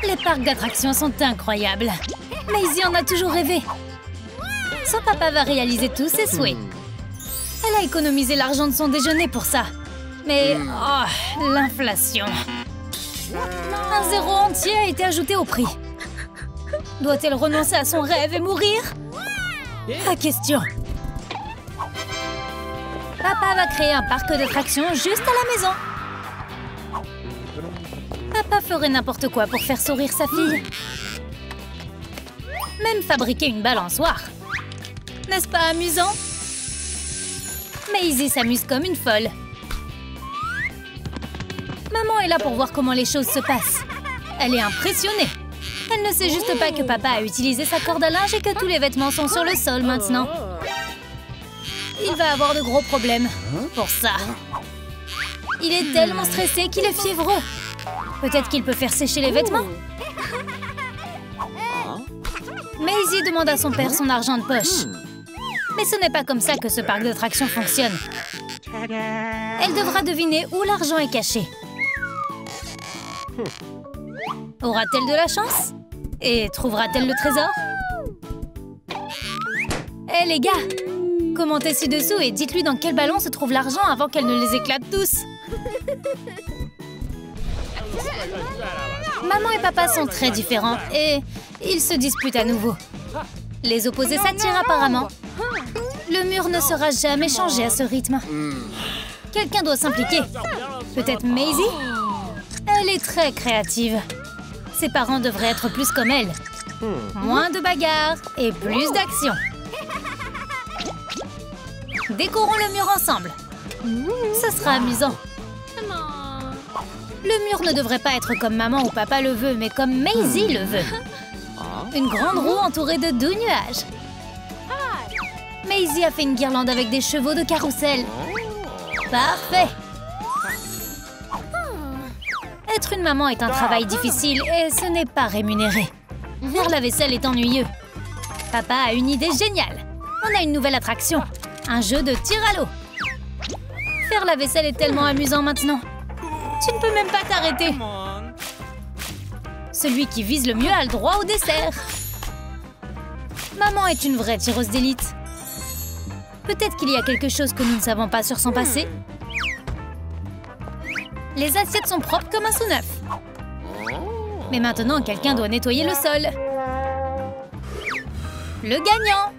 Les parcs d'attractions sont incroyables. Maisie en a toujours rêvé. Son papa va réaliser tous ses souhaits. Elle a économisé l'argent de son déjeuner pour ça. Mais, oh, l'inflation. Un zéro entier a été ajouté au prix. Doit-elle renoncer à son rêve et mourir? Pas question. Papa va créer un parc d'attractions juste à la maison. Papa ferait n'importe quoi pour faire sourire sa fille. Même fabriquer une balançoire. N'est-ce pas amusant? Maisie s'amuse comme une folle. Maman est là pour voir comment les choses se passent. Elle est impressionnée. Elle ne sait juste pas que papa a utilisé sa corde à linge et que tous les vêtements sont sur le sol maintenant. Il va avoir de gros problèmes pour ça. Il est tellement stressé qu'il est fiévreux. Peut-être qu'il peut faire sécher les vêtements. Maisie demande à son père son argent de poche. Mais ce n'est pas comme ça que ce parc d'attractions fonctionne. Elle devra deviner où l'argent est caché. Aura-t-elle de la chance? Et trouvera-t-elle le trésor? Hé les gars! Commentez ci-dessous et dites-lui dans quel ballon se trouve l'argent avant qu'elle ne les éclate tous. Maman et papa sont très différents et ils se disputent à nouveau. Les opposés s'attirent apparemment. Le mur ne sera jamais changé à ce rythme. Quelqu'un doit s'impliquer. Peut-être Maisie? Elle est très créative. Ses parents devraient être plus comme elle. Moins de bagarres et plus d'action. Décorons le mur ensemble. Ce sera amusant. Le mur ne devrait pas être comme maman ou papa le veut, mais comme Maisie le veut. Une grande roue entourée de doux nuages. Maisie a fait une guirlande avec des chevaux de carrousel. Parfait! Être une maman est un travail difficile et ce n'est pas rémunéré. Faire la vaisselle est ennuyeux. Papa a une idée géniale. On a une nouvelle attraction. Un jeu de tir à l'eau. Faire la vaisselle est tellement amusant maintenant. Tu ne peux même pas t'arrêter. Celui qui vise le mieux a le droit au dessert. Maman est une vraie tireuse d'élite. Peut-être qu'il y a quelque chose que nous ne savons pas sur son passé. Les assiettes sont propres comme un sous neuf. Mais maintenant, quelqu'un doit nettoyer le sol. Le gagnant!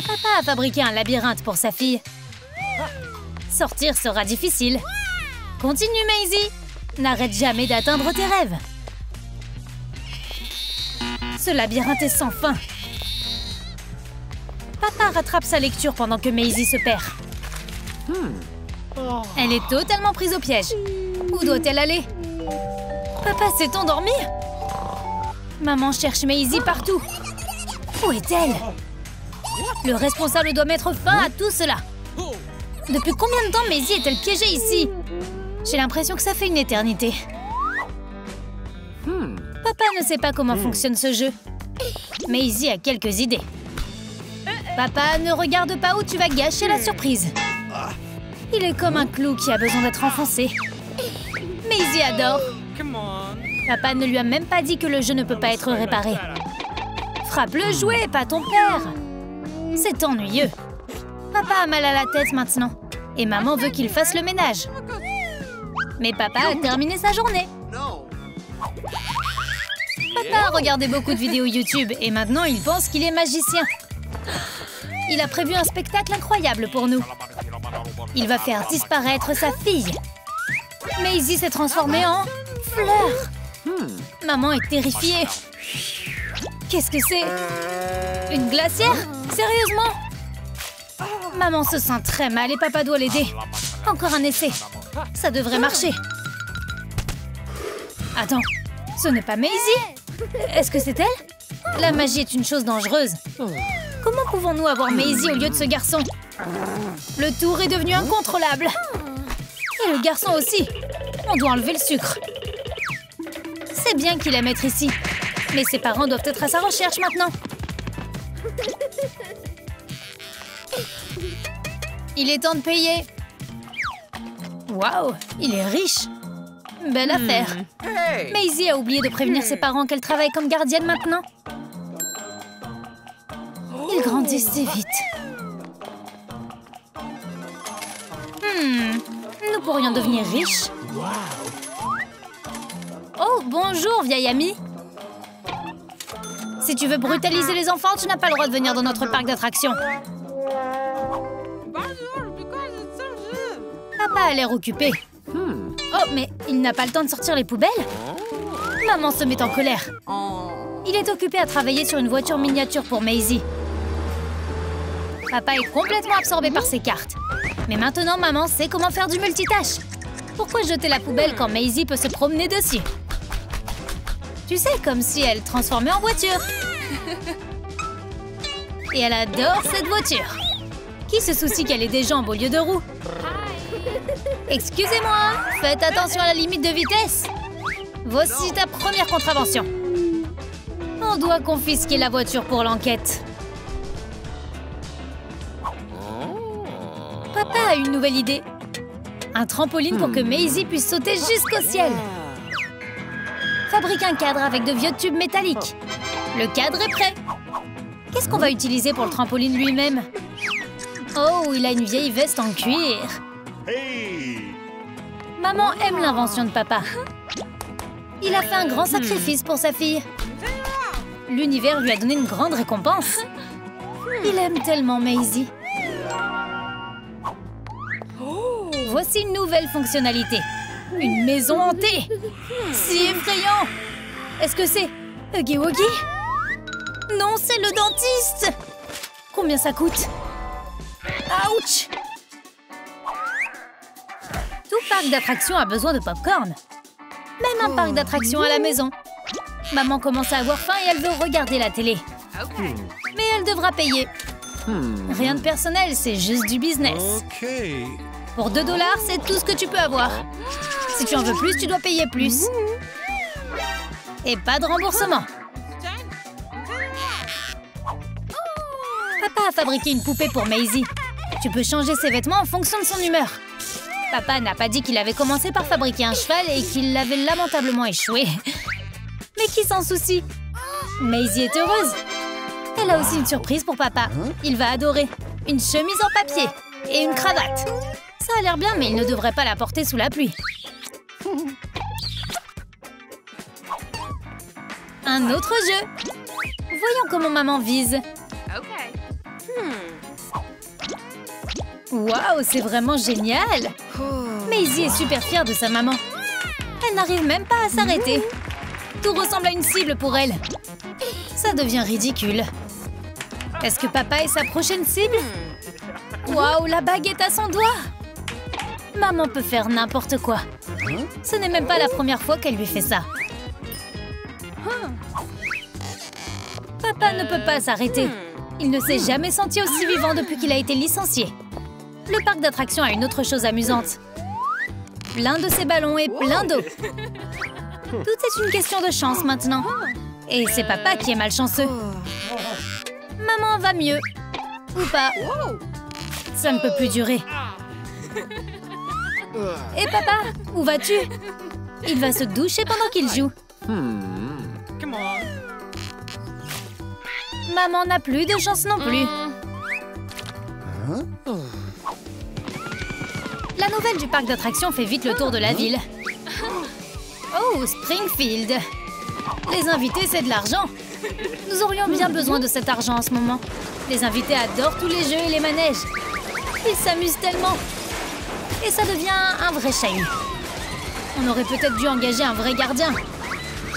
Papa a fabriqué un labyrinthe pour sa fille. Sortir sera difficile. Continue, Maisie. N'arrête jamais d'atteindre tes rêves. Ce labyrinthe est sans fin. Papa rattrape sa lecture pendant que Maisie se perd. Elle est totalement prise au piège. Où doit-elle aller? Papa s'est endormi? Maman cherche Maisie partout. Où est-elle? Le responsable doit mettre fin à tout cela. Depuis combien de temps Maisie est-elle piégée ici? J'ai l'impression que ça fait une éternité. Papa ne sait pas comment fonctionne ce jeu. Maisie a quelques idées. Papa, ne regarde pas où tu vas gâcher la surprise. Il est comme un clou qui a besoin d'être enfoncé. Maisie adore. Papa ne lui a même pas dit que le jeu ne peut pas être réparé. Frappe le jouet, pas ton père. C'est ennuyeux. Papa a mal à la tête maintenant. Et maman veut qu'il fasse le ménage. Mais papa a terminé sa journée. Papa a regardé beaucoup de vidéos YouTube et maintenant il pense qu'il est magicien. Il a prévu un spectacle incroyable pour nous. Il va faire disparaître sa fille. Maisie s'est transformée en fleur. Maman est terrifiée. Qu'est-ce que c'est? Une glacière? Sérieusement? Maman se sent très mal et papa doit l'aider. Encore un essai. Ça devrait marcher. Attends, ce n'est pas Maisie? Est-ce que c'est elle? La magie est une chose dangereuse. Comment pouvons-nous avoir Maisie au lieu de ce garçon? Le tour est devenu incontrôlable. Et le garçon aussi. On doit enlever le sucre. C'est bien qu'il aime être ici. Mais ses parents doivent être à sa recherche maintenant. Il est temps de payer. Waouh, il est riche. Belle affaire. Maisie a oublié de prévenir ses parents qu'elle travaille comme gardienne maintenant. Ils grandissent si vite. Nous pourrions devenir riches. Oh, bonjour, vieille amie. Si tu veux brutaliser les enfants, tu n'as pas le droit de venir dans notre parc d'attractions. Papa a l'air occupé. Oh, mais il n'a pas le temps de sortir les poubelles? Maman se met en colère. Il est occupé à travailler sur une voiture miniature pour Maisie. Papa est complètement absorbé par ses cartes. Mais maintenant, maman sait comment faire du multitâche. Pourquoi jeter la poubelle quand Maisie peut se promener dessus? Tu sais, comme si elle transformait en voiture. Et elle adore cette voiture. Qui se soucie qu'elle ait des jambes au lieu de roues? Excusez-moi, faites attention à la limite de vitesse. Voici ta première contravention. On doit confisquer la voiture pour l'enquête. Papa a une nouvelle idée. Un trampoline pour que Maisie puisse sauter jusqu'au ciel. Fabrique un cadre avec de vieux tubes métalliques. Le cadre est prêt. Qu'est-ce qu'on va utiliser pour le trampoline lui-même? Oh, il a une vieille veste en cuir. Maman aime l'invention de papa. Il a fait un grand sacrifice pour sa fille. L'univers lui a donné une grande récompense. Il aime tellement Maisie. Voici une nouvelle fonctionnalité. Une maison hantée. Si effrayant. Est-ce que c'est Huggy Wuggy? Non, c'est le dentiste. Combien ça coûte? Ouch! Tout parc d'attractions a besoin de popcorn. Même un parc d'attractions à la maison. Maman commence à avoir faim et elle veut regarder la télé. Mais elle devra payer. Rien de personnel, c'est juste du business. Pour 2 $, c'est tout ce que tu peux avoir. Si tu en veux plus, tu dois payer plus. Et pas de remboursement. Papa a fabriqué une poupée pour Maisie. Tu peux changer ses vêtements en fonction de son humeur. Papa n'a pas dit qu'il avait commencé par fabriquer un cheval et qu'il avait lamentablement échoué. Mais qui s'en soucie? Maisie est heureuse. Elle a aussi une surprise pour papa. Il va adorer. Une chemise en papier et une cravate. Ça a l'air bien, mais il ne devrait pas la porter sous la pluie. Un autre jeu. Voyons comment maman vise. Waouh, c'est vraiment génial! Maisie est super fière de sa maman. Elle n'arrive même pas à s'arrêter. Tout ressemble à une cible pour elle. Ça devient ridicule. Est-ce que papa est sa prochaine cible? Waouh, la bague est à son doigt! Maman peut faire n'importe quoi. Ce n'est même pas la première fois qu'elle lui fait ça. Papa ne peut pas s'arrêter. Il ne s'est jamais senti aussi vivant depuis qu'il a été licencié. Le parc d'attractions a une autre chose amusante. Plein de ces ballons et plein d'eau. Tout est une question de chance maintenant. Et c'est papa qui est malchanceux. Maman va mieux. Ou pas. Ça ne peut plus durer. Et papa, où vas-tu? Il va se doucher pendant qu'il joue. Maman n'a plus de chance non plus. La nouvelle du parc d'attractions fait vite le tour de la ville. Oh, Springfield! Les invités, c'est de l'argent. Nous aurions bien besoin de cet argent en ce moment. Les invités adorent tous les jeux et les manèges. Ils s'amusent tellement. Et ça devient un vrai chahut. On aurait peut-être dû engager un vrai gardien.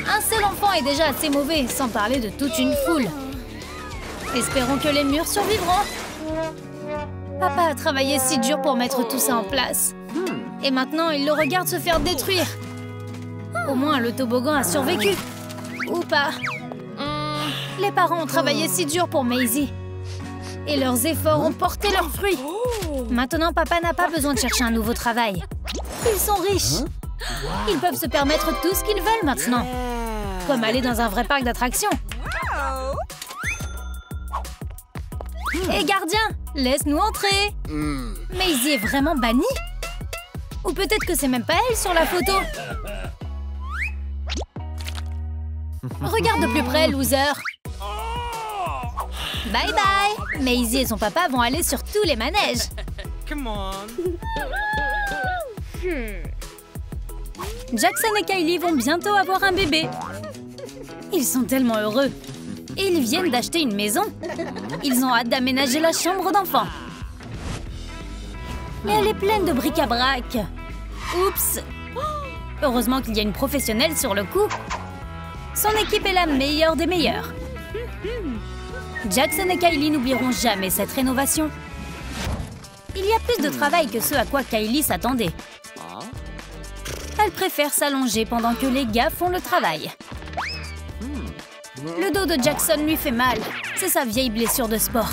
Un seul enfant est déjà assez mauvais, sans parler de toute une foule. Espérons que les murs survivront. Papa a travaillé si dur pour mettre tout ça en place. Et maintenant, il le regarde se faire détruire. Au moins, le toboggan a survécu. Ou pas. Les parents ont travaillé si dur pour Maisie. Et leurs efforts ont porté leurs fruits. Maintenant, papa n'a pas besoin de chercher un nouveau travail. Ils sont riches. Ils peuvent se permettre tout ce qu'ils veulent maintenant. Comme aller dans un vrai parc d'attractions. Hé, gardien, laisse-nous entrer. Maisie est vraiment bannie? Ou peut-être que c'est même pas elle sur la photo. Regarde de plus près, loser. Bye bye. Maisie et son papa vont aller sur tous les manèges. Come on. Jackson et Kylie vont bientôt avoir un bébé. Ils sont tellement heureux. Et ils viennent d'acheter une maison. Ils ont hâte d'aménager la chambre d'enfant. Mais elle est pleine de bric-à-brac. Oups. Heureusement qu'il y a une professionnelle sur le coup. Son équipe est la meilleure des meilleures. Jackson et Kylie n'oublieront jamais cette rénovation. Il y a plus de travail que ce à quoi Kylie s'attendait. Elle préfère s'allonger pendant que les gars font le travail. Le dos de Jackson lui fait mal. C'est sa vieille blessure de sport.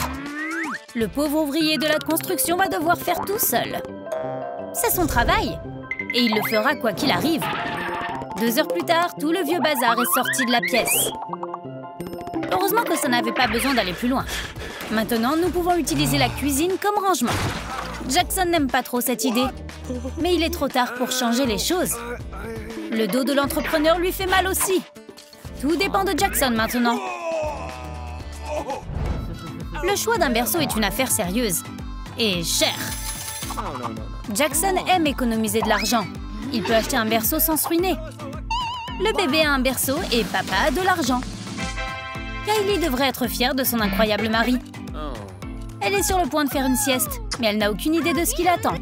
Le pauvre ouvrier de la construction va devoir faire tout seul. C'est son travail. Et il le fera quoi qu'il arrive. 2 heures plus tard, tout le vieux bazar est sorti de la pièce. Heureusement que ça n'avait pas besoin d'aller plus loin. Maintenant, nous pouvons utiliser la cuisine comme rangement. Jackson n'aime pas trop cette idée. Mais il est trop tard pour changer les choses. Le dos de l'entrepreneur lui fait mal aussi. Tout dépend de Jackson maintenant. Le choix d'un berceau est une affaire sérieuse. Et chère. Jackson aime économiser de l'argent. Il peut acheter un berceau sans se ruiner. Le bébé a un berceau et papa a de l'argent. Kylie devrait être fière de son incroyable mari. Elle est sur le point de faire une sieste, mais elle n'a aucune idée de ce qui l'attend.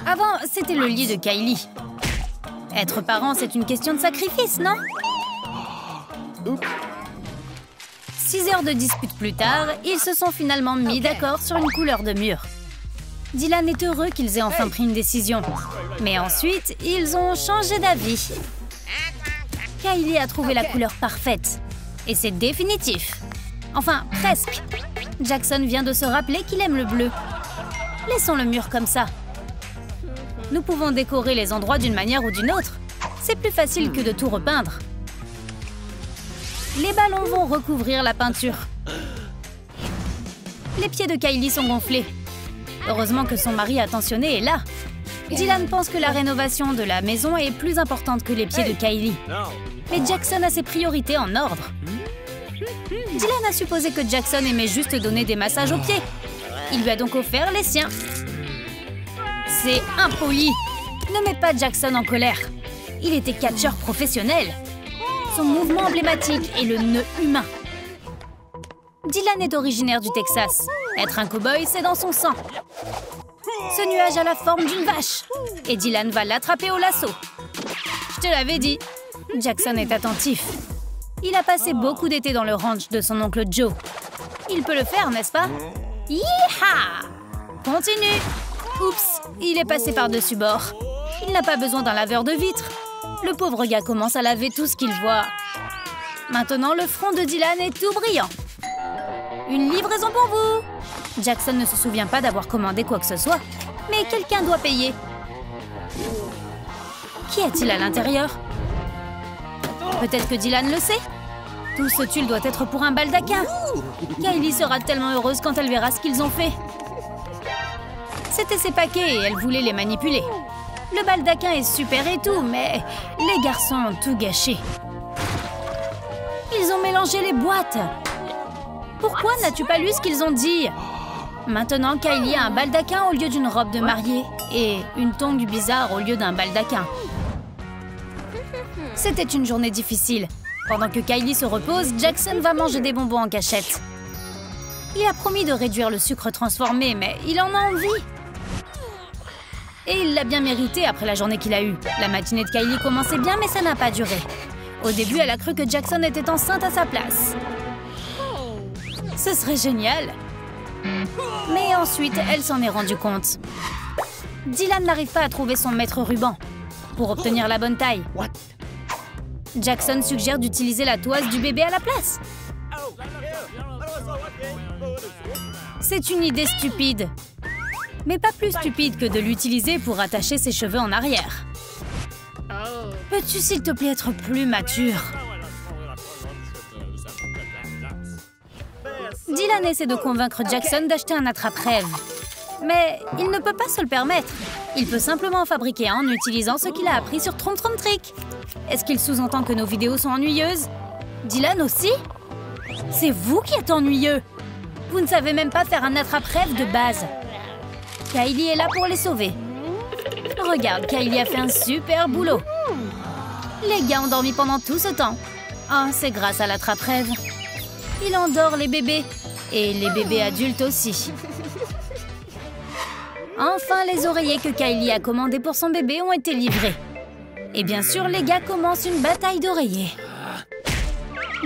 Avant, c'était le lit de Kylie. Être parent, c'est une question de sacrifice, non? 6 heures de dispute plus tard, ils se sont finalement mis d'accord sur une couleur de mur. Dylan est heureux qu'ils aient enfin pris une décision. Mais ensuite, ils ont changé d'avis. Kylie a trouvé la couleur parfaite. Et c'est définitif. Enfin, presque. Jackson vient de se rappeler qu'il aime le bleu. Laissons le mur comme ça. Nous pouvons décorer les endroits d'une manière ou d'une autre. C'est plus facile que de tout repeindre. Les ballons vont recouvrir la peinture. Les pieds de Kylie sont gonflés. Heureusement que son mari attentionné est là. Dylan pense que la rénovation de la maison est plus importante que les pieds de Kylie. Mais Jackson a ses priorités en ordre. Dylan a supposé que Jackson aimait juste donner des massages aux pieds. Il lui a donc offert les siens. C'est impoli. Ne mets pas Jackson en colère. Il était catcheur professionnel. Son mouvement emblématique est le nœud humain. Dylan est originaire du Texas. Être un cow-boy, c'est dans son sang. Ce nuage a la forme d'une vache. Et Dylan va l'attraper au lasso. Je te l'avais dit. Jackson est attentif. Il a passé beaucoup d'été dans le ranch de son oncle Joe. Il peut le faire, n'est-ce pas? Yeeha! Continue. Oups, il est passé par-dessus bord. Il n'a pas besoin d'un laveur de vitres. Le pauvre gars commence à laver tout ce qu'il voit. Maintenant, le front de Dylan est tout brillant. Une livraison pour vous! Jackson ne se souvient pas d'avoir commandé quoi que ce soit. Mais quelqu'un doit payer. Qu'y a-t-il à l'intérieur? Peut-être que Dylan le sait. Tout ce tulle doit être pour un baldaquin. Kylie sera tellement heureuse quand elle verra ce qu'ils ont fait. C'était ses paquets et elle voulait les manipuler. Le baldaquin est super et tout, mais les garçons ont tout gâché. Ils ont mélangé les boîtes. Pourquoi n'as-tu pas lu ce qu'ils ont dit? Maintenant, Kylie a un baldaquin au lieu d'une robe de mariée et une tongue bizarre au lieu d'un baldaquin. C'était une journée difficile. Pendant que Kylie se repose, Jackson va manger des bonbons en cachette. Il a promis de réduire le sucre transformé, mais il en a envie. Et il l'a bien mérité après la journée qu'il a eue. La matinée de Kylie commençait bien, mais ça n'a pas duré. Au début, elle a cru que Jackson était enceinte à sa place. Ce serait génial. Mais ensuite, elle s'en est rendue compte. Dylan n'arrive pas à trouver son maître ruban pour obtenir la bonne taille. Jackson suggère d'utiliser la toise du bébé à la place. C'est une idée stupide. Mais pas plus stupide que de l'utiliser pour attacher ses cheveux en arrière. Peux-tu s'il te plaît être plus mature? Dylan essaie de convaincre Jackson d'acheter un attrape-rêve. Mais il ne peut pas se le permettre. Il peut simplement en fabriquer un en utilisant ce qu'il a appris sur Trompe Trompe Trick. Est-ce qu'il sous-entend que nos vidéos sont ennuyeuses? Dylan aussi? C'est vous qui êtes ennuyeux. Vous ne savez même pas faire un attrape-rêve de base. Kylie est là pour les sauver. Regarde, Kylie a fait un super boulot. Les gars ont dormi pendant tout ce temps. Ah, c'est grâce à l'attrape-rêve. Il endort les bébés. Et les bébés adultes aussi. Enfin, les oreillers que Kylie a commandés pour son bébé ont été livrés. Et bien sûr, les gars commencent une bataille d'oreillers.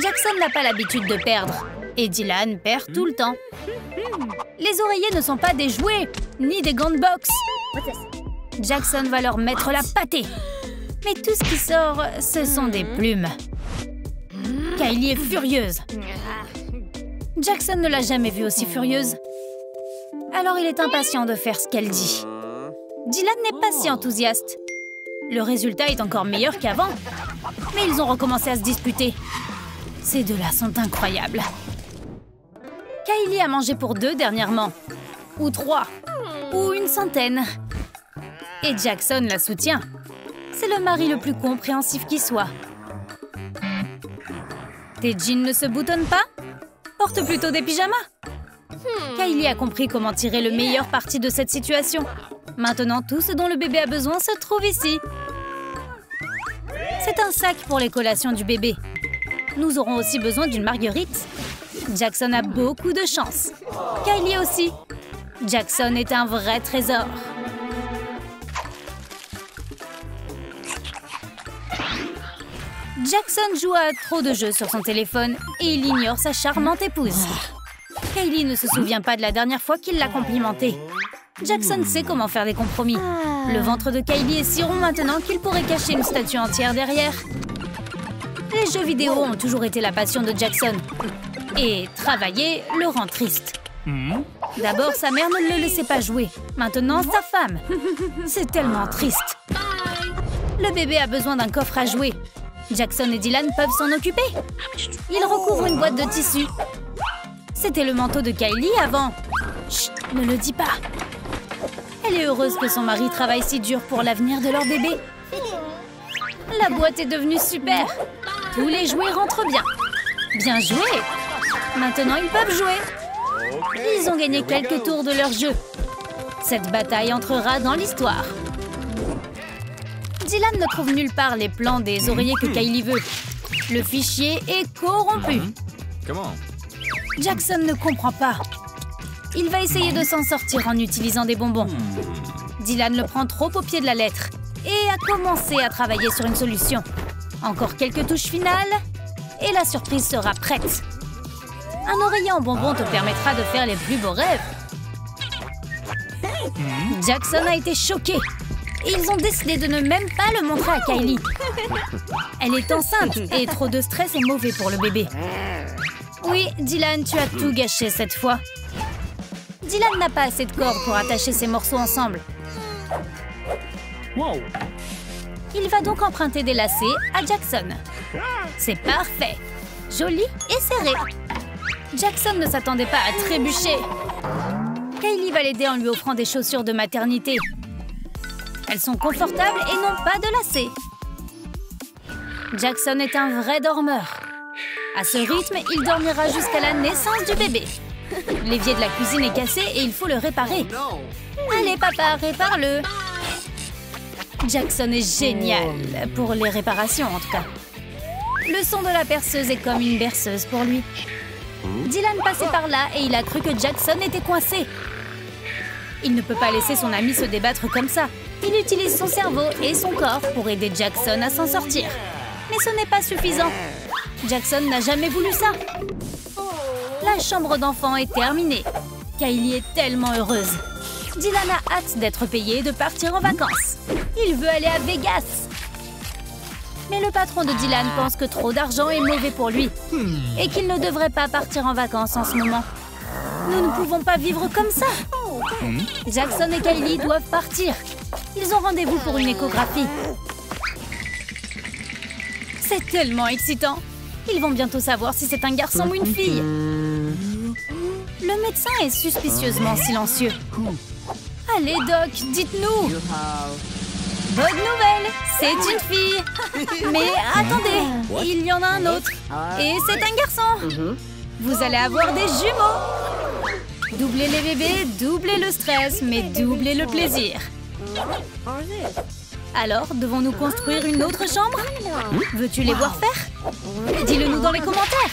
Jackson n'a pas l'habitude de perdre. Et Dylan perd tout le temps. Les oreillers ne sont pas des jouets, ni des gants de boxe. Jackson va leur mettre la pâtée. Mais tout ce qui sort, ce sont des plumes. Kylie est furieuse. Jackson ne l'a jamais vue aussi furieuse. Alors il est impatient de faire ce qu'elle dit. Dylan n'est pas si enthousiaste. Le résultat est encore meilleur qu'avant. Mais ils ont recommencé à se disputer. Ces deux-là sont incroyables. Kylie a mangé pour 2 dernièrement. Ou 3. Ou une centaine. Et Jackson la soutient. C'est le mari le plus compréhensif qui soit. Tes jeans ne se boutonnent pas? Porte plutôt des pyjamas. Kylie a compris comment tirer le meilleur parti de cette situation. Maintenant, tout ce dont le bébé a besoin se trouve ici. C'est un sac pour les collations du bébé. Nous aurons aussi besoin d'une marguerite. Jackson a beaucoup de chance. Kylie aussi. Jackson est un vrai trésor. Jackson joue à trop de jeux sur son téléphone et il ignore sa charmante épouse. Kylie ne se souvient pas de la dernière fois qu'il l'a complimentée. Jackson sait comment faire des compromis. Le ventre de Kylie est si rond maintenant qu'il pourrait cacher une statue entière derrière. Les jeux vidéo ont toujours été la passion de Jackson. Et travailler le rend triste. D'abord, sa mère ne le laissait pas jouer. Maintenant, sa femme. C'est tellement triste. Le bébé a besoin d'un coffre à jouer. Jackson et Dylan peuvent s'en occuper. Ils recouvrent une boîte de tissu. C'était le manteau de Kylie avant. Chut, ne le dis pas. Elle est heureuse que son mari travaille si dur pour l'avenir de leur bébé. La boîte est devenue super. Tous les jouets rentrent bien. Bien joué. Maintenant, ils peuvent jouer. Ils ont gagné quelques tours de leur jeu. Cette bataille entrera dans l'histoire. Dylan ne trouve nulle part les plans des oreillers que Kylie veut. Le fichier est corrompu. Jackson ne comprend pas. Il va essayer de s'en sortir en utilisant des bonbons. Dylan le prend trop au pied de la lettre et a commencé à travailler sur une solution. Encore quelques touches finales et la surprise sera prête. Un oreiller en bonbons te permettra de faire les plus beaux rêves. Jackson a été choqué. Ils ont décidé de ne même pas le montrer à Kylie. Elle est enceinte et trop de stress est mauvais pour le bébé. Oui, Dylan, tu as tout gâché cette fois. Dylan n'a pas assez de cordes pour attacher ces morceaux ensemble. Il va donc emprunter des lacets à Jackson. C'est parfait. Joli et serré. Jackson ne s'attendait pas à trébucher. Kylie va l'aider en lui offrant des chaussures de maternité. Elles sont confortables et n'ont pas de lacets. Jackson est un vrai dormeur. À ce rythme, il dormira jusqu'à la naissance du bébé. L'évier de la cuisine est cassé et il faut le réparer. Allez, papa, répare-le. Jackson est génial, pour les réparations en tout cas. Le son de la perceuse est comme une berceuse pour lui. Dylan passait par là et il a cru que Jackson était coincé. Il ne peut pas laisser son ami se débattre comme ça. Il utilise son cerveau et son corps pour aider Jackson à s'en sortir. Mais ce n'est pas suffisant. Jackson n'a jamais voulu ça. La chambre d'enfant est terminée. Kylie est tellement heureuse. Dylan a hâte d'être payé et de partir en vacances. Il veut aller à Vegas. Mais le patron de Dylan pense que trop d'argent est mauvais pour lui et qu'il ne devrait pas partir en vacances en ce moment. Nous ne pouvons pas vivre comme ça. Jackson et Kylie doivent partir. Ils ont rendez-vous pour une échographie. C'est tellement excitant. Ils vont bientôt savoir si c'est un garçon ou une fille. Le médecin est suspicieusement silencieux. Allez, Doc, dites-nous. Bonne nouvelle, c'est une fille. Mais attendez, il y en a un autre. Et c'est un garçon. Vous allez avoir des jumeaux. Doublez les bébés, doublez le stress, mais doublez le plaisir. Alors, devons-nous construire une autre chambre? Veux-tu les voir faire? Dis-le nous dans les commentaires.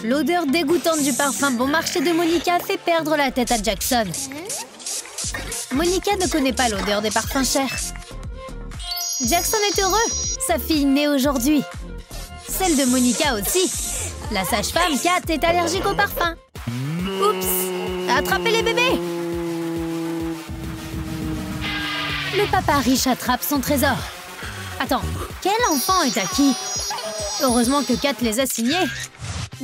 L'odeur dégoûtante du parfum bon marché de Monica fait perdre la tête à Jackson. Monica ne connaît pas l'odeur des parfums chers. Jackson est heureux. Sa fille naît aujourd'hui. Celle de Monica aussi. La sage-femme Kat est allergique au parfum. Oups! Attrapez les bébés! Le papa riche attrape son trésor. Attends, quel enfant est à qui? Heureusement que Kat les a signés.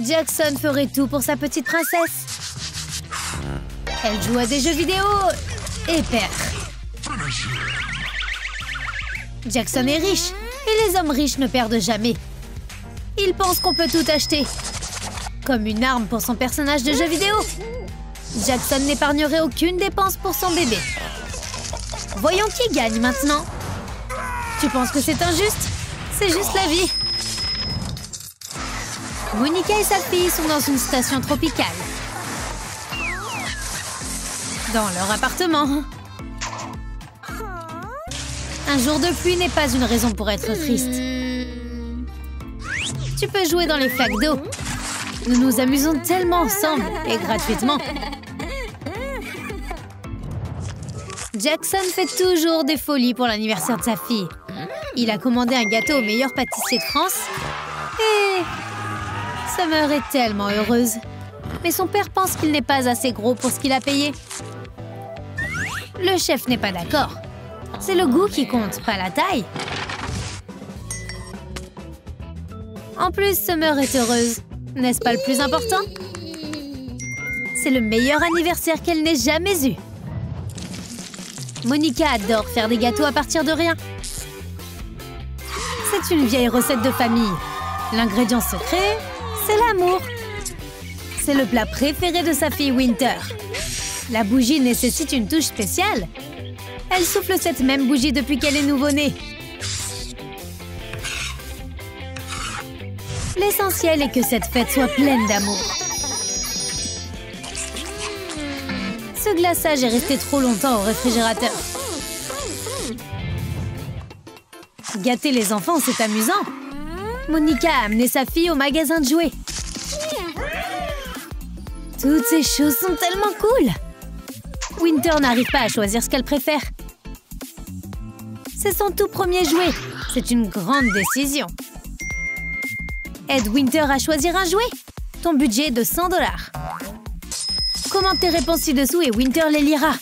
Jackson ferait tout pour sa petite princesse. Elle joue à des jeux vidéo et perd. Jackson est riche et les hommes riches ne perdent jamais. Il pense qu'on peut tout acheter. Comme une arme pour son personnage de jeu vidéo. Jackson n'épargnerait aucune dépense pour son bébé. Voyons qui gagne maintenant. Tu penses que c'est injuste? C'est juste la vie. Monica et sa fille sont dans une station tropicale. Dans leur appartement. Un jour de pluie n'est pas une raison pour être triste. Tu peux jouer dans les flaques d'eau. Nous nous amusons tellement ensemble et gratuitement. Jackson fait toujours des folies pour l'anniversaire de sa fille. Il a commandé un gâteau au meilleur pâtissier de France. Et Summer est tellement heureuse. Mais son père pense qu'il n'est pas assez gros pour ce qu'il a payé. Le chef n'est pas d'accord. C'est le goût qui compte, pas la taille. En plus, Summer est heureuse. N'est-ce pas le plus important? C'est le meilleur anniversaire qu'elle n'ait jamais eu. Monica adore faire des gâteaux à partir de rien. C'est une vieille recette de famille. L'ingrédient secret, c'est l'amour. C'est le plat préféré de sa fille Winter. La bougie nécessite une touche spéciale. Elle souffle cette même bougie depuis qu'elle est nouveau-née. L'essentiel est que cette fête soit pleine d'amour. Ce glaçage est resté trop longtemps au réfrigérateur. Gâter les enfants, c'est amusant. Monica a amené sa fille au magasin de jouets. Toutes ces choses sont tellement cool. Winter n'arrive pas à choisir ce qu'elle préfère. C'est son tout premier jouet. C'est une grande décision. Aide Winter à choisir un jouet. Ton budget est de 100 $. Commente tes réponses ci-dessous et Winter les lira.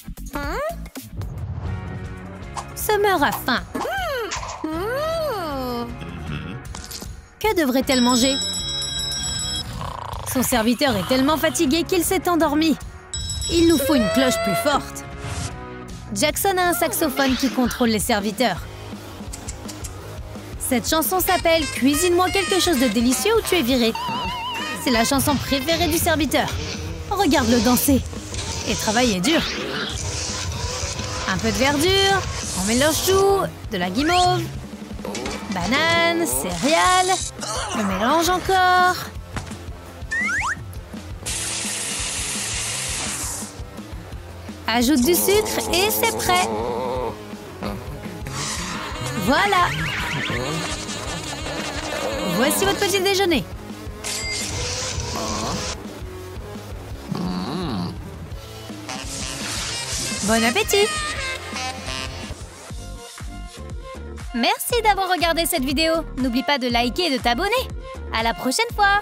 Summer a faim. Que devrait-elle manger? Son serviteur est tellement fatigué qu'il s'est endormi. Il nous faut une cloche plus forte. Jackson a un saxophone qui contrôle les serviteurs. Cette chanson s'appelle « Cuisine-moi quelque chose de délicieux ou tu es viré ». C'est la chanson préférée du serviteur. Regarde-le danser. Et travailler dur. Un peu de verdure, on mélange tout, de la guimauve, banane, céréales, on mélange encore. Ajoute du sucre et c'est prêt. Voilà. Voici votre petit déjeuner. Bon appétit! Merci d'avoir regardé cette vidéo. N'oublie pas de liker et de t'abonner. À la prochaine fois!